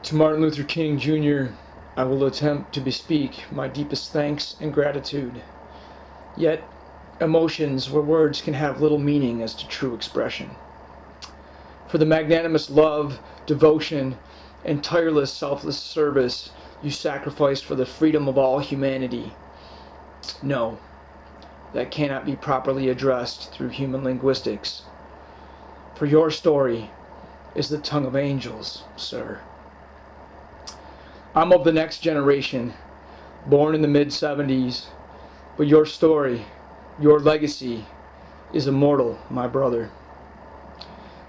To Martin Luther King, Jr., I will attempt to bespeak my deepest thanks and gratitude. Yet, emotions where words can have little meaning as to true expression. For the magnanimous love, devotion, and tireless selfless service you sacrificed for the freedom of all humanity. No, that cannot be properly addressed through human linguistics. For your story is the tongue of angels, sir. I'm of the next generation, born in the mid-70s, but your story, your legacy, is immortal, my brother,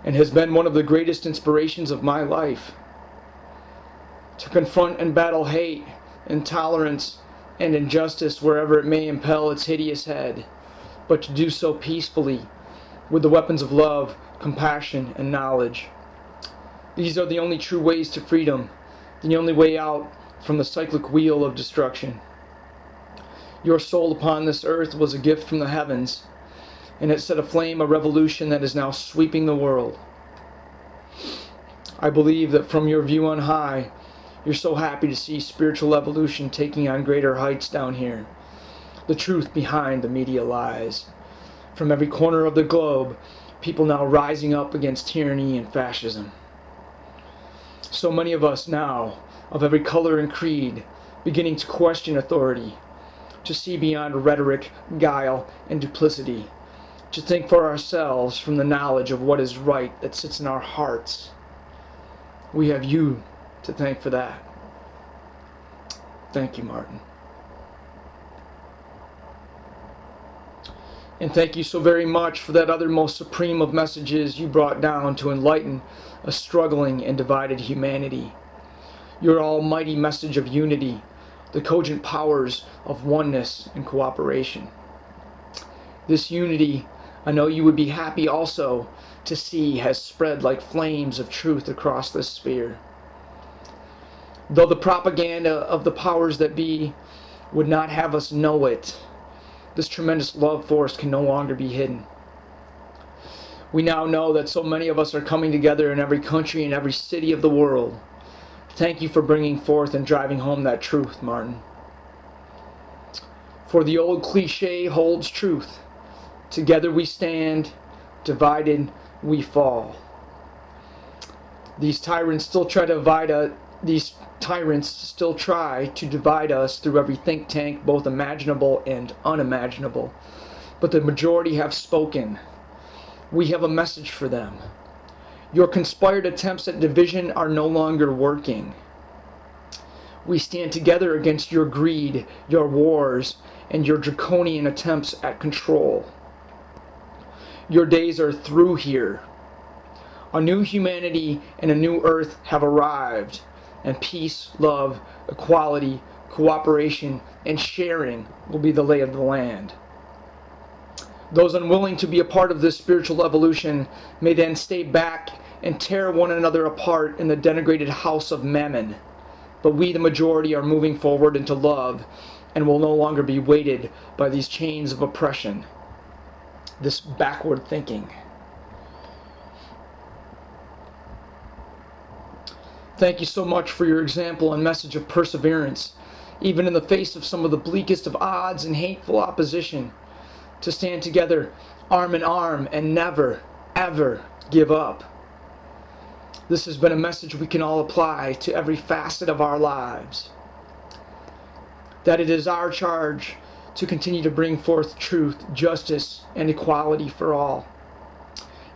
and has been one of the greatest inspirations of my life. To confront and battle hate, intolerance, and injustice wherever it may impel its hideous head, but to do so peacefully, with the weapons of love, compassion, and knowledge. These are the only true ways to freedom, the only way out from the cyclic wheel of destruction. Your soul upon this earth was a gift from the heavens, and it set aflame a revolution that is now sweeping the world. I believe that from your view on high, you're so happy to see spiritual evolution taking on greater heights down here. The truth behind the media lies. From every corner of the globe, people now rising up against tyranny and fascism. So many of us now, of every color and creed, beginning to question authority, to see beyond rhetoric, guile, and duplicity, to think for ourselves from the knowledge of what is right that sits in our hearts. We have you to thank for that. Thank you, Martin. And thank you so very much for that other most supreme of messages you brought down to enlighten a struggling and divided humanity. Your almighty message of unity, the cogent powers of oneness and cooperation. This unity, I know you would be happy also to see, has spread like flames of truth across this sphere. Though the propaganda of the powers that be would not have us know it, this tremendous love force can no longer be hidden. We now know that so many of us are coming together in every country and every city of the world. Thank you for bringing forth and driving home that truth, Martin. For the old cliche holds truth. Together we stand, divided we fall. These tyrants still try to divide us through every think tank, both imaginable and unimaginable. But the majority have spoken. We have a message for them. Your conspired attempts at division are no longer working. We stand together against your greed, your wars, and your draconian attempts at control. Your days are through here. A new humanity and a new earth have arrived, and peace, love, equality, cooperation, and sharing will be the lay of the land. Those unwilling to be a part of this spiritual evolution may then stay back and tear one another apart in the denigrated house of Mammon. But we, the majority, are moving forward into love and will no longer be weighted by these chains of oppression, this backward thinking. Thank you so much for your example and message of perseverance, even in the face of some of the bleakest of odds and hateful opposition, to stand together arm in arm and never, ever give up. This has been a message we can all apply to every facet of our lives. That it is our charge to continue to bring forth truth, justice, and equality for all.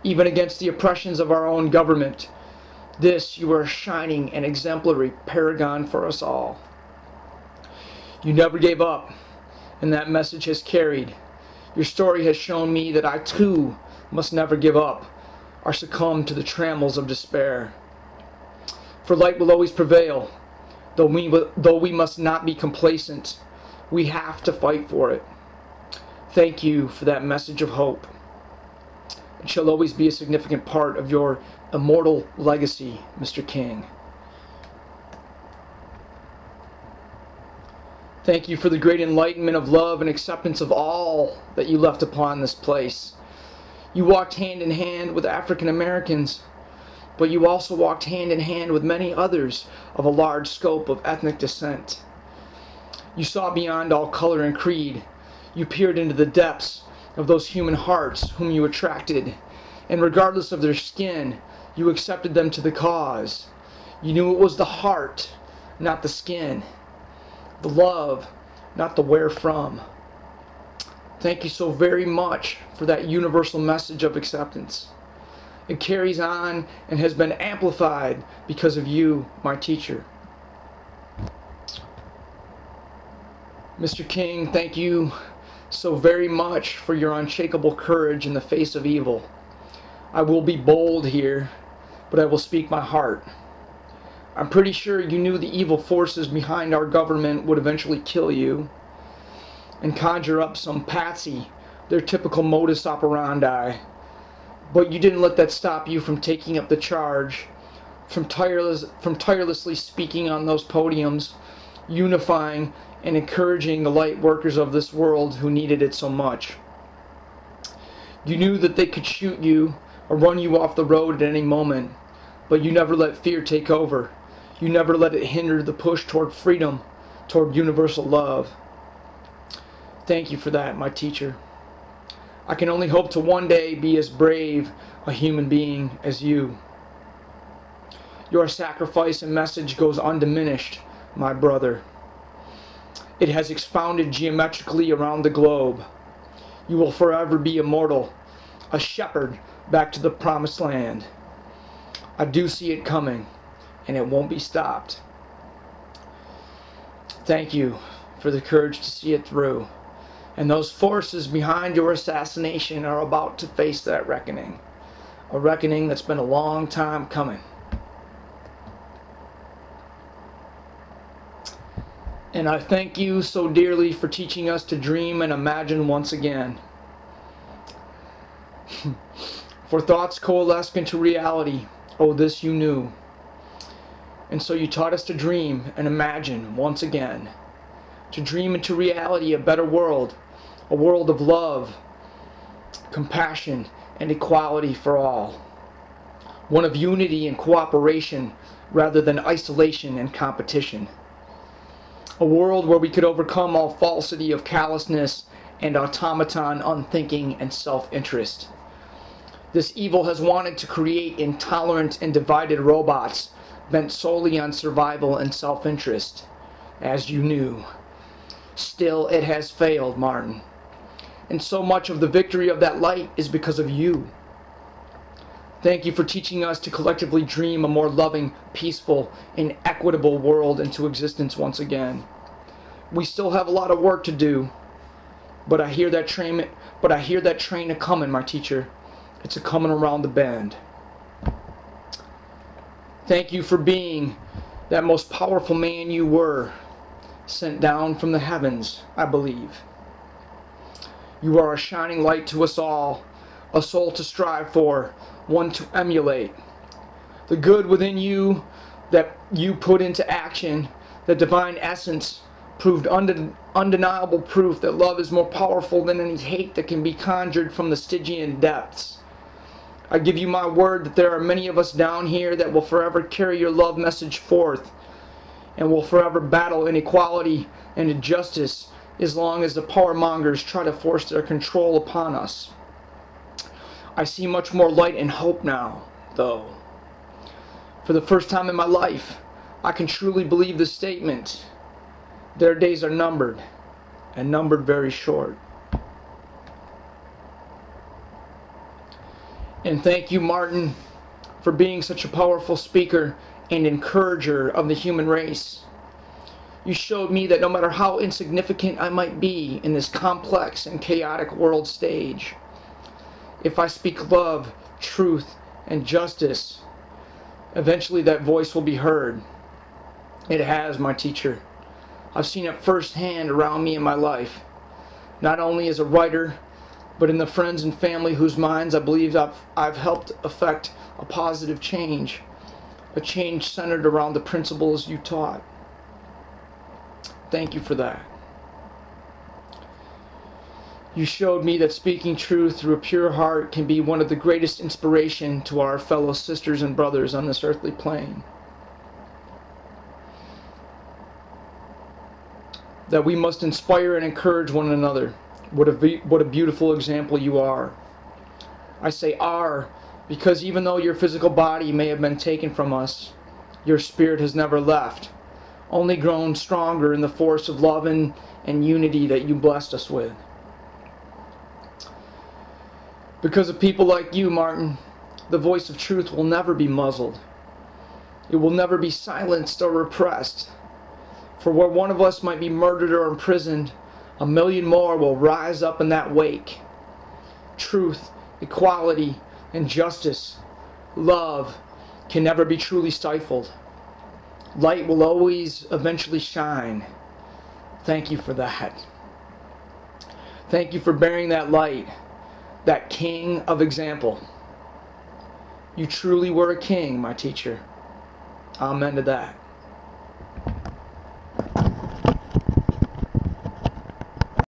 Even against the oppressions of our own government, this you are a shining and exemplary paragon for us all. You never gave up, and that message has carried. Your story has shown me that I too must never give up or succumb to the trammels of despair. For light will always prevail. Though we must not be complacent, we have to fight for it. Thank you for that message of hope. It shall always be a significant part of your immortal legacy, Mr. King. Thank you for the great enlightenment of love and acceptance of all that you left upon this place. You walked hand in hand with African Americans, but you also walked hand in hand with many others of a large scope of ethnic descent. You saw beyond all color and creed. You peered into the depths of those human hearts whom you attracted, and regardless of their skin, you accepted them to the cause. You knew it was the heart, not the skin, the love, not the where from. Thank you so very much for that universal message of acceptance. It carries on and has been amplified because of you, my teacher. Mr. King, thank you so very much for your unshakable courage in the face of evil. I will be bold here, but I will speak my heart. I'm pretty sure you knew the evil forces behind our government would eventually kill you and conjure up some patsy, their typical modus operandi. But you didn't let that stop you from taking up the charge, from tirelessly speaking on those podiums, unifying and encouraging the light workers of this world who needed it so much. You knew that they could shoot you or run you off the road at any moment, but you never let fear take over. You never let it hinder the push toward freedom, toward universal love. Thank you for that, my teacher. I can only hope to one day be as brave a human being as you. Your sacrifice and message goes undiminished, my brother. It has expounded geometrically around the globe. You will forever be immortal, a shepherd back to the promised land. I do see it coming, and it won't be stopped. Thank you for the courage to see it through. And those forces behind your assassination are about to face that reckoning. A reckoning that's been a long time coming. And I thank you so dearly for teaching us to dream and imagine once again. For thoughts coalesce into reality. Oh, this you knew. And so you taught us to dream and imagine once again. To dream into reality a better world. A world of love, compassion, and equality for all. One of unity and cooperation rather than isolation and competition. A world where we could overcome all falsity of callousness and automaton unthinking and self-interest. This evil has wanted to create intolerant and divided robots bent solely on survival and self-interest, as you knew. Still, it has failed, Martin. And so much of the victory of that light is because of you. Thank you for teaching us to collectively dream a more loving, peaceful, and equitable world into existence once again. We still have a lot of work to do, but I hear that train a-coming, my teacher. It's a-coming around the bend. Thank you for being that most powerful man you were, sent down from the heavens, I believe. You are a shining light to us all, a soul to strive for, one to emulate. The good within you that you put into action, the divine essence, proved undeniable proof that love is more powerful than any hate that can be conjured from the Stygian depths. I give you my word that there are many of us down here that will forever carry your love message forth and will forever battle inequality and injustice as long as the power mongers try to force their control upon us. I see much more light and hope now, though. For the first time in my life, I can truly believe the statement, their days are numbered, and numbered very short. And thank you, Martin, for being such a powerful speaker and encourager of the human race. You showed me that no matter how insignificant I might be in this complex and chaotic world stage, if I speak love, truth, and justice, eventually that voice will be heard. It has, my teacher. I've seen it firsthand around me in my life, not only as a writer, but in the friends and family whose minds I believe I've helped affect a positive change, a change centered around the principles you taught. Thank you for that. You showed me that speaking truth through a pure heart can be one of the greatest inspiration to our fellow sisters and brothers on this earthly plane. That we must inspire and encourage one another. What a beautiful example you are. I say are because even though your physical body may have been taken from us, your spirit has never left, only grown stronger in the force of love and unity that you blessed us with. Because of people like you, Martin, the voice of truth will never be muzzled. It will never be silenced or repressed. For where one of us might be murdered or imprisoned, a million more will rise up in that wake. Truth, equality, and justice, love, can never be truly stifled. Light will always eventually shine. Thank you for that. Thank you for bearing that light, that king of example. You truly were a king, my teacher. Amen to that.